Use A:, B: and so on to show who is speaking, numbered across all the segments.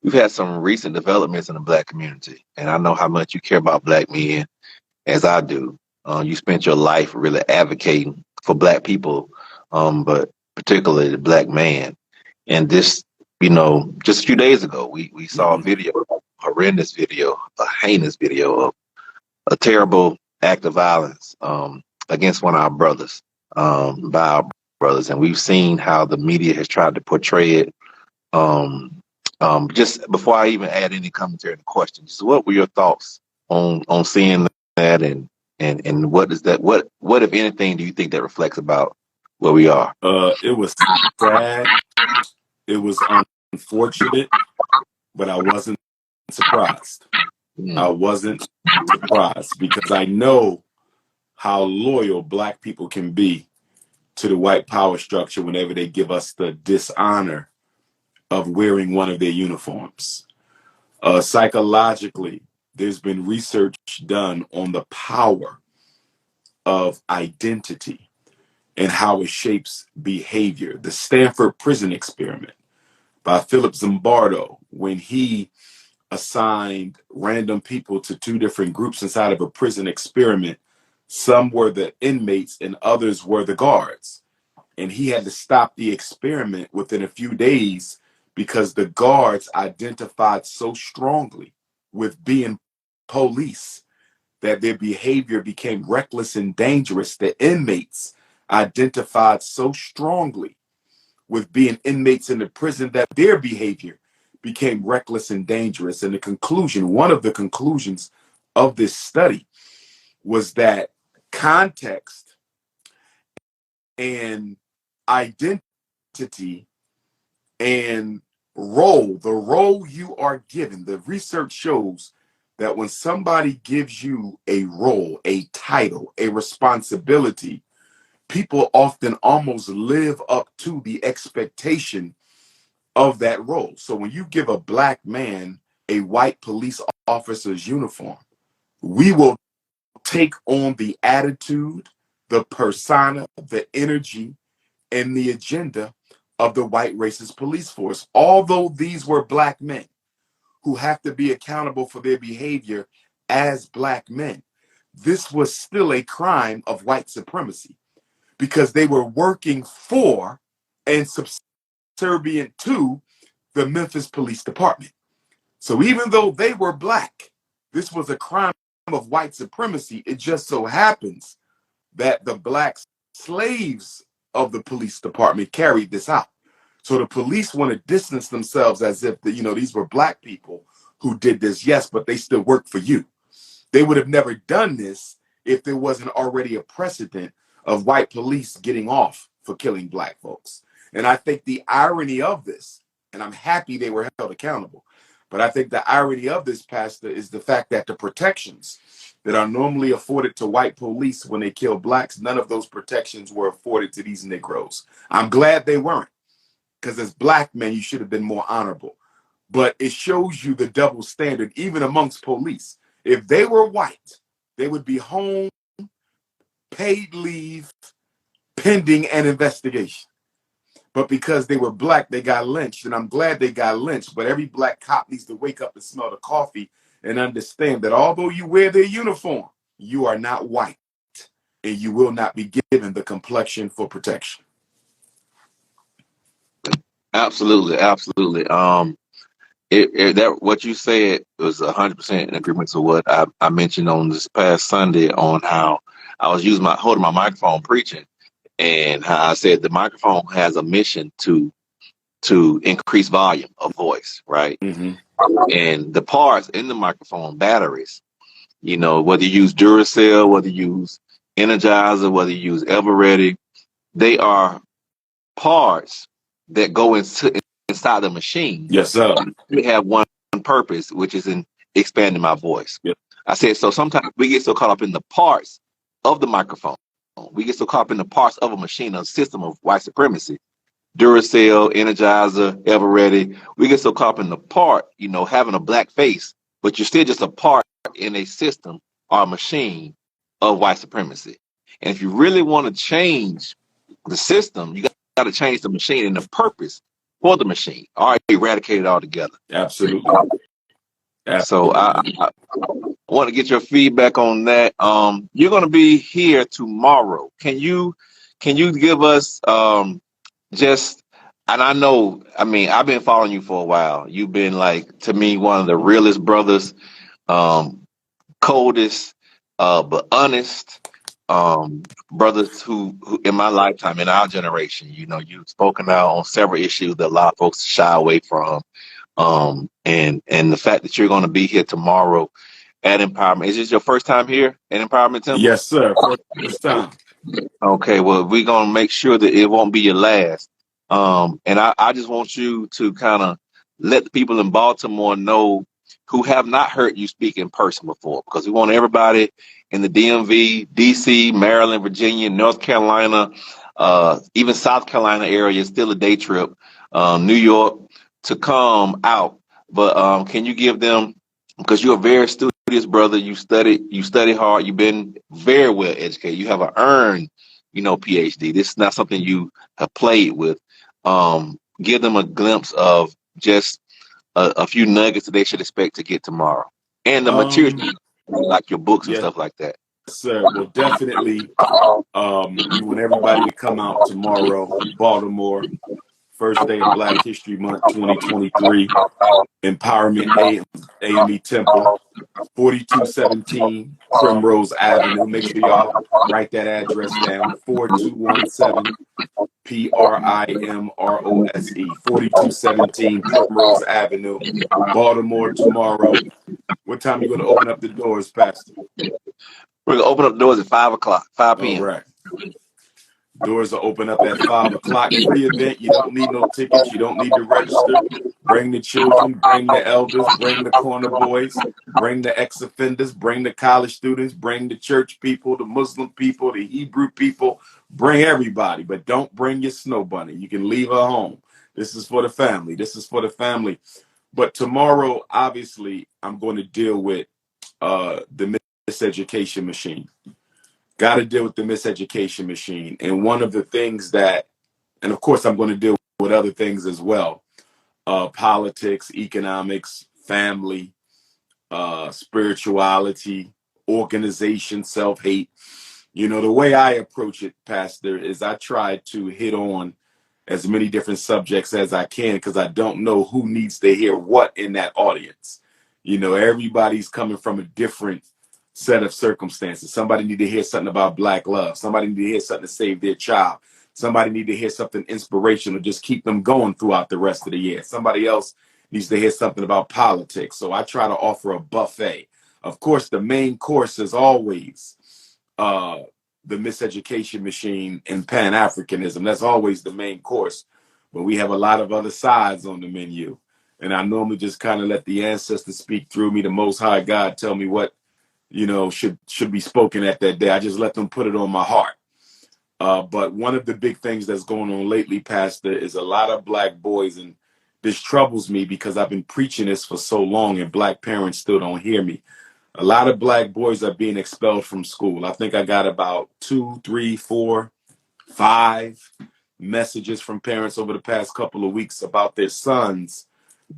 A: we've had some recent developments in the Black community, and I know how much you care about Black men, as I do. You spent your life really advocating for Black people, but particularly the Black man. And this, just a few days ago, we saw a video, a horrendous video, a heinous video of a terrible act of violence against one of our brothers, by our brothers. And we've seen how the media has tried to portray it. Just before I even add any commentary and questions, what were your thoughts on seeing that, and what is that? What if anything do you think that reflects about where we are?
B: It was sad. It was unfortunate, but I wasn't surprised. I wasn't surprised because I know how loyal Black people can be to the white power structure whenever they give us the dishonor of wearing one of their uniforms. Psychologically, there's been research done on the power of identity and how it shapes behavior. The Stanford Prison Experiment by Philip Zimbardo, when he assigned random people to two different groups inside of a prison experiment. Some were the inmates and others were the guards. And he had to stop the experiment within a few days because the guards identified so strongly with being police that their behavior became reckless and dangerous. The inmates identified so strongly with being inmates in the prison that their behavior became reckless and dangerous. And the conclusion, one of the conclusions of this study was that context and identity and role, the role you are given, the research shows that when somebody gives you a role, a title, a responsibility, people often almost live up to the expectation of that role. So when you give a Black man a white police officer's uniform, we will take on the attitude, the persona, the energy, and the agenda of the white racist police force. Although these were Black men who have to be accountable for their behavior as Black men, this was still a crime of white supremacy because they were working for and subservient to the Memphis Police Department. So even though they were Black, this was a crime of white supremacy. It just so happens that the Black slaves of the police department carried this out. So the police want to distance themselves as if these were Black people who did this, yes, but they still work for you. They would have never done this if there wasn't already a precedent of white police getting off for killing Black folks. And I think the irony of this, and I'm happy they were held accountable, but I think the irony of this, Pastor, is the fact that the protections that are normally afforded to white police when they kill Blacks, none of those protections were afforded to these Negroes. I'm glad they weren't, because as Black men, you should have been more honorable. But it shows you the double standard, even amongst police. If they were white, they would be home, paid leave, pending an investigation. But because they were Black, they got lynched. And I'm glad they got lynched. But every Black cop needs to wake up and smell the coffee and understand that although you wear their uniform, you are not white. And you will not be given the complexion for protection.
A: Absolutely, absolutely. That what you said was 100% in agreement to what I mentioned on this past Sunday on how I was holding my microphone preaching, and how I said the microphone has a mission to increase volume of voice, right?
B: Mm-hmm.
A: And the parts in the microphone, batteries, whether you use Duracell, whether you use Energizer, whether you use Everready, they are parts that go inside the machine.
B: Yes, sir.
A: We have one purpose, which is in expanding my voice.
B: Yep.
A: I said, so sometimes we get so caught up in the parts of the microphone. We get so caught up in the parts of a machine, a system of white supremacy. Duracell, Energizer, Everready. We get so caught up in the part, having a Black face, but you're still just a part in a system or a machine of white supremacy. And if you really want to change the system, you got to change the machine. And the purpose for the machine, or eradicate it altogether.
B: Absolutely.
A: So
B: Absolutely.
A: I want to get your feedback on that. You're going to be here tomorrow. Can you give us just, and I know, I mean, I've been following you for a while. You've been, like, to me, one of the realest brothers, coldest, but honest, brothers who in my lifetime, in our generation, you know, you've spoken out on several issues that a lot of folks shy away from. And the fact that you're going to be here tomorrow at Empowerment, is this your first time here at Empowerment Temple?
B: Yes, sir. First time.
A: Okay, well, we're going to make sure that it won't be your last. And I just want you to kind of let the people in Baltimore know who have not heard you speak in person before, because we want everybody in the DMV, DC, Maryland, Virginia, North Carolina, even South Carolina area, still a day trip, New York, to come out. But can you give them, because you're a very studious brother, you study hard, you've been very well educated, you have an earned, you know, PhD. This is not something you have played with. Give them a glimpse of just a few nuggets that they should expect to get tomorrow, and the material, like your books and
B: Yes,
A: stuff like that.
B: sir. Well, definitely. We want everybody to come out tomorrow, Baltimore, first day of Black History Month 2023. Empowerment AME Temple, 4217 Primrose Avenue. Make sure y'all write that address down. 4217 PRIMROSE, 4217 Primrose Avenue, Baltimore, tomorrow. What time are you going to open up the doors, Pastor?
A: We're gonna open up the doors at 5 o'clock, 5
B: All
A: p.m.
B: right. Doors are open up at 5 o'clock. Free event. You don't need no tickets. You don't need to register. Bring the children, bring the elders, bring the corner boys, bring the ex-offenders, bring the college students, bring the church people, the Muslim people, the Hebrew people. Bring everybody, but don't bring your snow bunny. You can leave her home. This is for the family. This is for the family. But tomorrow, obviously, I'm going to deal with the miseducation machine. Got to deal with the miseducation machine. And one of the things that, and of course, I'm going to deal with other things as well, politics, economics, family, spirituality, organization, self-hate. You know, the way I approach it, Pastor, is I try to hit on as many different subjects as I can, because I don't know who needs to hear what in that audience. You know, everybody's coming from a different set of circumstances. Somebody need to hear something about Black love. Somebody need to hear something to save their child. Somebody need to hear something inspirational, just keep them going throughout the rest of the year. Somebody else needs to hear something about politics. So I try to offer a buffet. Of course, the main course is always the miseducation machine and Pan-Africanism. That's always the main course. But we have a lot of other sides on the menu. And I normally just kind of let the ancestors speak through me, the Most High God tell me what, you know, should be spoken at that day. I just let them put it on my heart. But one of the big things that's going on lately, Pastor, is a lot of Black boys, and this troubles me because I've been preaching this for so long and Black parents still don't hear me. A lot of Black boys are being expelled from school. I think I got about 2, 3, 4, 5 messages from parents over the past couple of weeks about their sons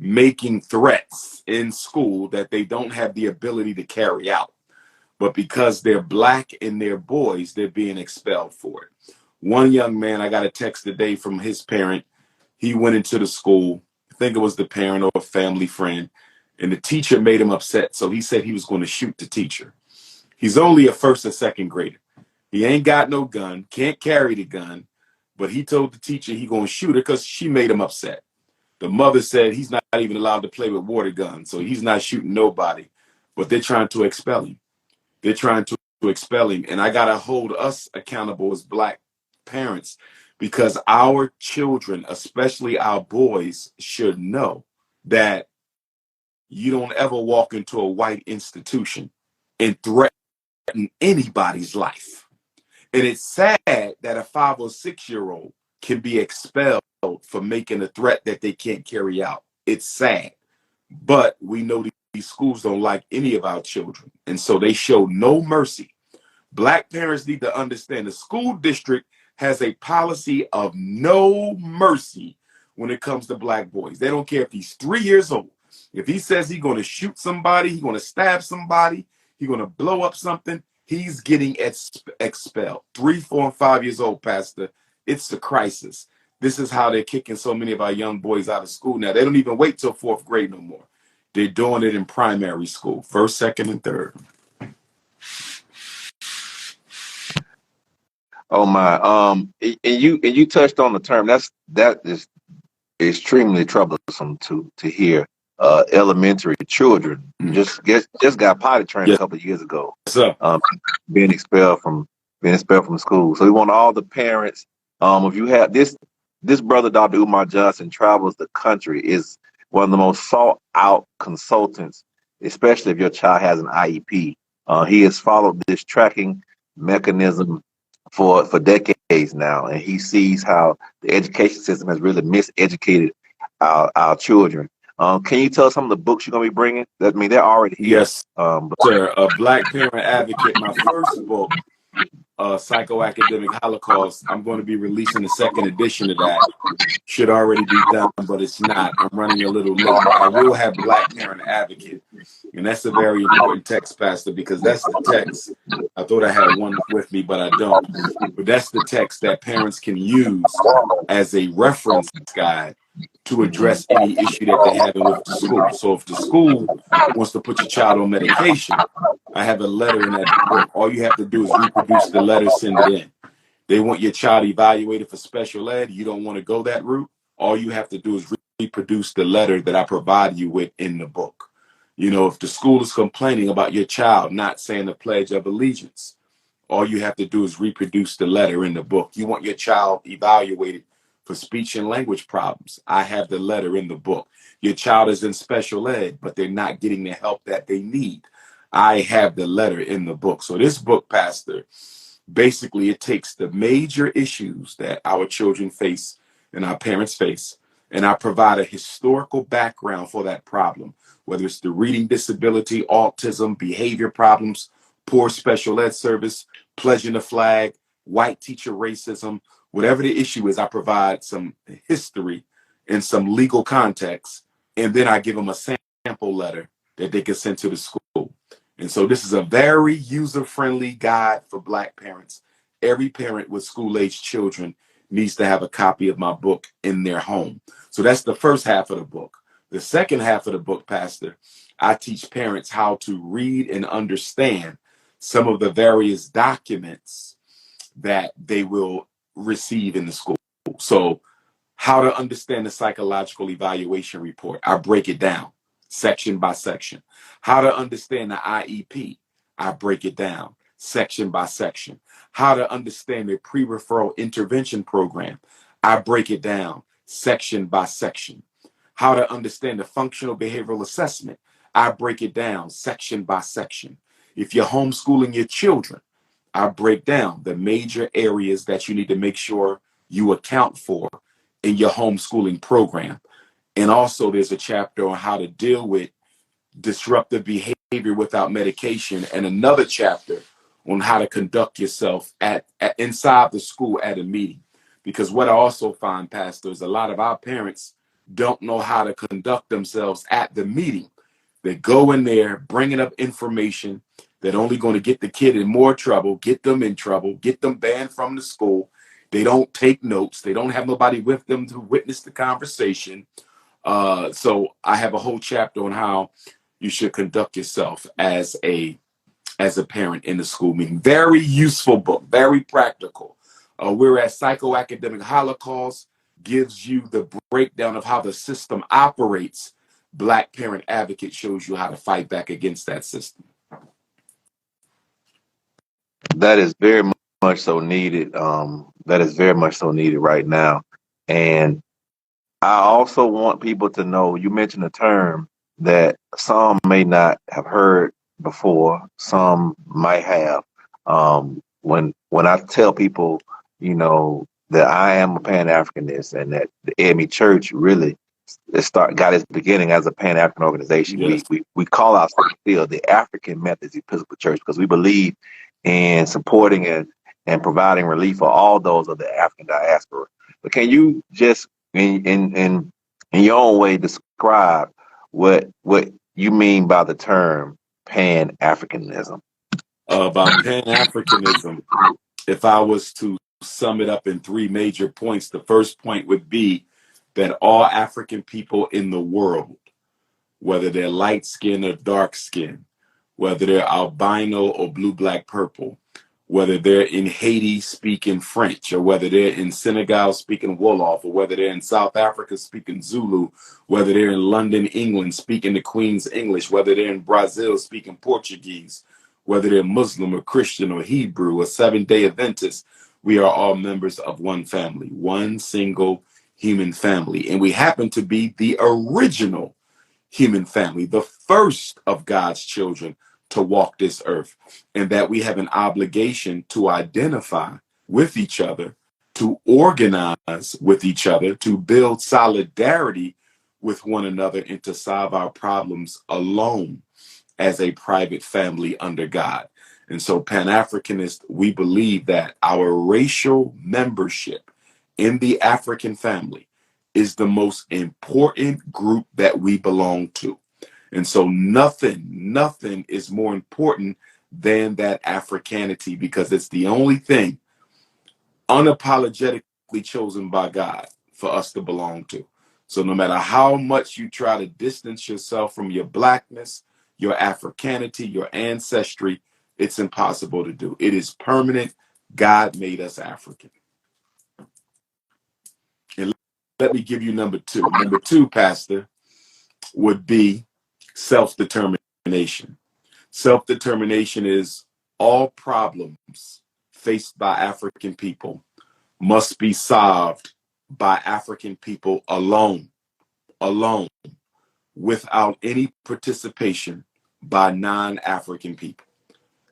B: making threats in school that they don't have the ability to carry out. But because they're Black and they're boys, they're being expelled for it. One young man, I got a text today from his parent. He went into the school. I think it was the parent or a family friend. And the teacher made him upset. So he said he was going to shoot the teacher. He's only a first or second grader. He ain't got no gun, can't carry the gun. But he told the teacher he going to shoot her because she made him upset. The mother said he's not even allowed to play with water guns. So he's not shooting nobody. But they're trying to expel him. They're trying to expel him. And I got to hold us accountable as Black parents, because our children, especially our boys, should know that you don't ever walk into a white institution and threaten anybody's life. And it's sad that a 5 or 6-year-old can be expelled for making a threat that they can't carry out. It's sad. But we know these schools don't like any of our children. And so they show no mercy. Black parents need to understand the school district has a policy of no mercy when it comes to black boys. They don't care if he's 3 years old. If he says he's going to shoot somebody, he's going to stab somebody, he's going to blow up something, he's getting expelled. 3, 4, and 5 years old, Pastor. It's the crisis. This is how they're kicking so many of our young boys out of school now. They don't even wait till 4th grade no more. They're doing it in primary school, 1st, 2nd, and 3rd.
A: Oh my, and you touched on the term. That is extremely troublesome to hear. Elementary children just got potty trained a couple of years ago.
B: Sir.
A: Being expelled from school. So we want all the parents. If you have this brother, Dr. Umar Johnson, travels the country, is one of the most sought out consultants, especially if your child has an IEP. He has followed this tracking mechanism for decades now, and he sees how the education system has really miseducated our children. Can you tell us some of the books you're going to be bringing? I mean, they're already here.
B: Yes, sir. A Black Parent Advocate, my first book, Psychoacademic Holocaust. I'm going to be releasing the 2nd edition of that. Should already be done, but it's not. I'm running a little late. I will have Black Parent Advocate, and that's a very important text, Pastor, because that's the text. I thought I had one with me, but I don't. But that's the text that parents can use as a reference guide to address any issue that they're having with the school. So if the school wants to put your child on medication, I have a letter in that book. All you have to do is reproduce the letter, send it in. They want your child evaluated for special ed. You don't want to go that route. All you have to do is reproduce the letter that I provide you with in the book. You know, if the school is complaining about your child not saying the Pledge of Allegiance, all you have to do is reproduce the letter in the book. You want your child evaluated for speech and language problems. I have the letter in the book. Your child is in special ed, but they're not getting the help that they need. I have the letter in the book. So this book, Pastor, basically it takes the major issues that our children face and our parents face, and I provide a historical background for that problem, whether it's the reading disability, autism, behavior problems, poor special ed service, pledging the flag, white teacher racism, whatever the issue is. I provide some history and some legal context, and then I give them a sample letter that they can send to the school. And so this is a very user-friendly guide for Black parents. Every parent with school-age children needs to have a copy of my book in their home. So that's the first half of the book. The second half of the book, Pastor, I teach parents how to read and understand some of the various documents that they will receive in the school. So how to understand the psychological evaluation report. I break it down section by section. How to understand the IEP. I break it down section by section. How to understand the pre-referral intervention program. I break it down section by section. How to understand the functional behavioral assessment. I break it down section by section. If you're homeschooling your children, I break down the major areas that you need to make sure you account for in your homeschooling program. And also there's a chapter on how to deal with disruptive behavior without medication, and another chapter on how to conduct yourself at inside the school at a meeting. Because what I also find, Pastor, is a lot of our parents don't know how to conduct themselves at the meeting. They go in there bringing up information that only going to get the kid in more trouble, get them in trouble, get them banned from the school. They don't take notes. They don't have nobody with them to witness the conversation. So I have a whole chapter on how you should conduct yourself as a parent in the school meeting. Very useful book, very practical. Whereas Psychoacademic Holocaust gives you the breakdown of how the system operates, Black Parent Advocate shows you how to fight back against that system.
A: That is very much so needed. That is very much so needed right now. And I also want people to know, you mentioned a term that some may not have heard before, some might have. When I tell people, you know, that I am a Pan-Africanist and that the AME Church really got its beginning as a Pan-African organization.
B: Yes.
A: We call ourselves still the African Methodist Episcopal Church because we believe in supporting and providing relief for all those of the African diaspora. But can you just in your own way, describe what you mean by the term Pan-Africanism.
B: By Pan-Africanism, if I was to sum it up in three major points, the first point would be that all African people in the world, whether they're light skin or dark skin, whether they're albino or blue, black, purple, whether they're in Haiti speaking French, or whether they're in Senegal speaking Wolof, or whether they're in South Africa speaking Zulu, whether they're in London, England speaking the Queen's English, whether they're in Brazil speaking Portuguese, whether they're Muslim or Christian or Hebrew or Seventh-day Adventist, we are all members of one family, one single human family. And we happen to be the original human family, the first of God's children to walk this earth, and that we have an obligation to identify with each other, to organize with each other, to build solidarity with one another, and to solve our problems alone as a private family under God. And so, Pan-Africanists, we believe that our racial membership in the African family is the most important group that we belong to. And so nothing is more important than that Africanity, because it's the only thing unapologetically chosen by God for us to belong to. So no matter how much you try to distance yourself from your blackness, your Africanity, your ancestry, it's impossible to do. It is permanent. God made us African. And let me give you number two. Number two, Pastor, would be self-determination. Self-determination is all problems faced by African people must be solved by African people alone, without any participation by non-African people.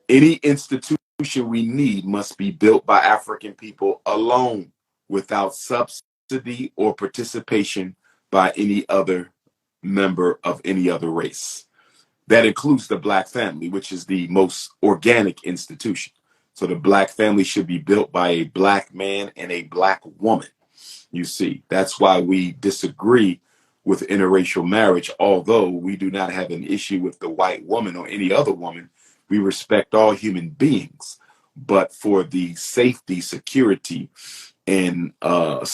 B: Any institution we need must be built by African people alone, without subsidy or participation by any other member of any other race. That includes the Black family, which is the most organic institution. So the Black family should be built by a Black man and a Black woman. You see, that's why we disagree with interracial marriage, although we do not have an issue with the white woman or any other woman. We respect all human beings. But for the safety, security, and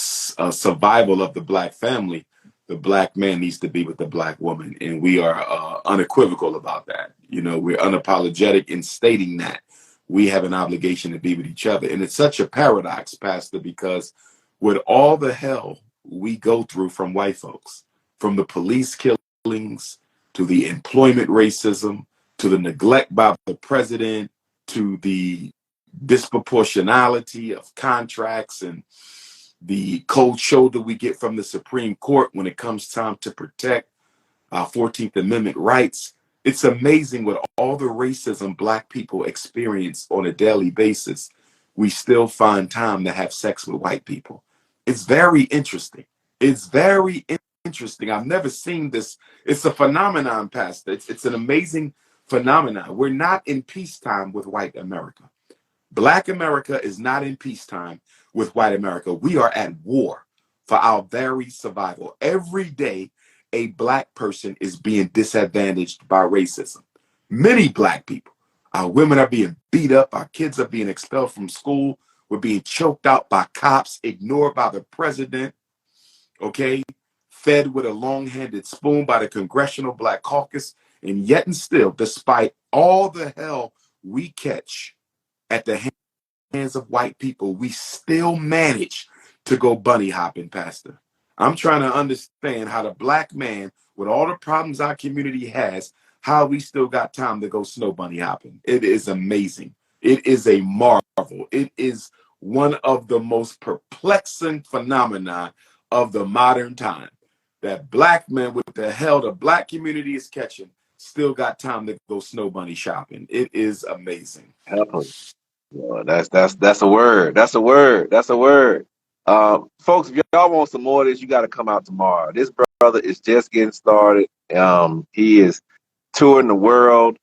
B: survival of the Black family, the Black man needs to be with the Black woman. And we are unequivocal about that. You know, we're unapologetic in stating that we have an obligation to be with each other. And it's such a paradox, Pastor, because with all the hell we go through from white folks, from the police killings to the employment racism, to the neglect by the president, to the disproportionality of contracts and the cold shoulder we get from the Supreme Court when it comes time to protect our 14th Amendment rights. It's amazing what all the racism Black people experience on a daily basis, we still find time to have sex with white people. It's very interesting. It's very interesting. I've never seen this. It's a phenomenon, Pastor. It's an amazing phenomenon. We're not in peacetime with white America. Black America is not in peacetime with white America. We are at war for our very survival. Every day, a Black person is being disadvantaged by racism. Many Black people. Our women are being beat up. Our kids are being expelled from school. We're being choked out by cops, ignored by the president, okay? Fed with a long-handed spoon by the Congressional Black Caucus. And yet and still, despite all the hell we catch at the hands of white people, we still manage to go bunny hopping, Pastor. I'm trying to understand how the Black man, with all the problems our community has, how we still got time to go snow bunny hopping. It is amazing. It is a marvel. It is one of the most perplexing phenomena of the modern time. That Black men, with the hell the Black community is catching, still got time to go snow bunny shopping. It is amazing.
A: Well, that's a word. That's a word. That's a word. Folks, if y'all want some more of this, you got to come out tomorrow. This brother is just getting started. He is touring the world.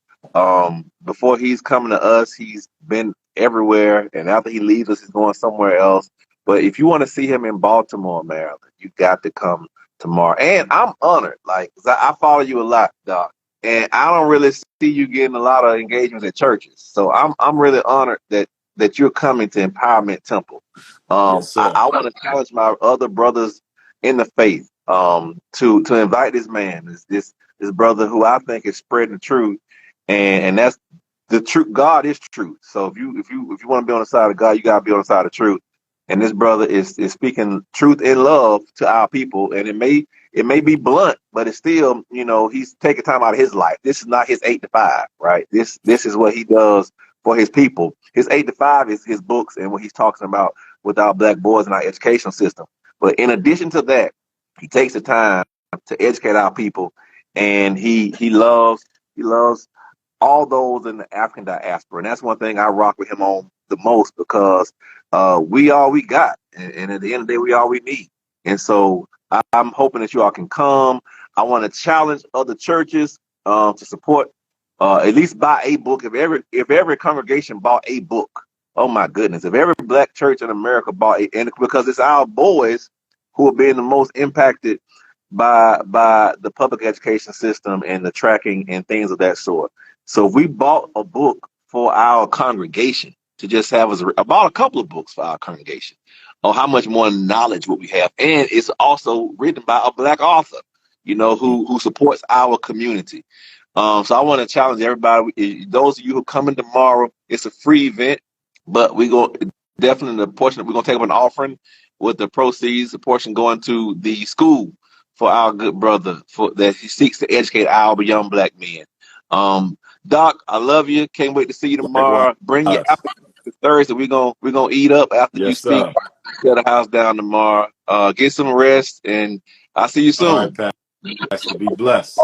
A: Before he's coming to us, he's been everywhere, and after he leaves us, he's going somewhere else. But if you want to see him in Baltimore, Maryland, you got to come tomorrow. And I'm honored, like, 'cause I follow you a lot, Doc, and I don't really see you getting a lot of engagements at churches. So I'm really honored that you're coming to Empowerment Temple.
B: Yes, sir.
A: I want to challenge my other brothers in the faith to invite this man, this brother who I think is spreading the truth, and that's the truth. God is truth. So if you want to be on the side of God, you gotta be on the side of truth. And this brother is speaking truth in love to our people, and it may be blunt, but it's still, he's taking time out of his life. This is not his 8 to 5, right? This is what he does for his people. His 8 to 5 is his books and what he's talking about with our black boys in our educational system. But in addition to that, he takes the time to educate our people, and he loves all those in the African diaspora. And that's one thing I rock with him on the most, because we all we got. And at the end of the day, we all we need. And so I'm hoping that you all can come. I want to challenge other churches to support, at least buy a book. If every congregation bought a book, oh my goodness, if every black church in America bought and because it's our boys who are being the most impacted by the public education system and the tracking and things of that sort. So if we bought a book for our congregation to just have us, I bought a couple of books for our congregation, on how much more knowledge would we have. And it's also written by a black author, who supports our community. So I want to challenge everybody. Those of you who come in tomorrow, it's a free event, but we're going to take up an offering with the proceeds, a portion going to the school for our good brother, for that he seeks to educate our young black men. Doc, I love you. Can't wait to see you tomorrow. Bring your appetite to Thursday. We're gonna eat up after you
B: Yes,
A: speak.
B: sir.
A: Shut the house down tomorrow. Get some rest, and I'll see you
B: All
A: soon.
B: right, Pastor. Be blessed.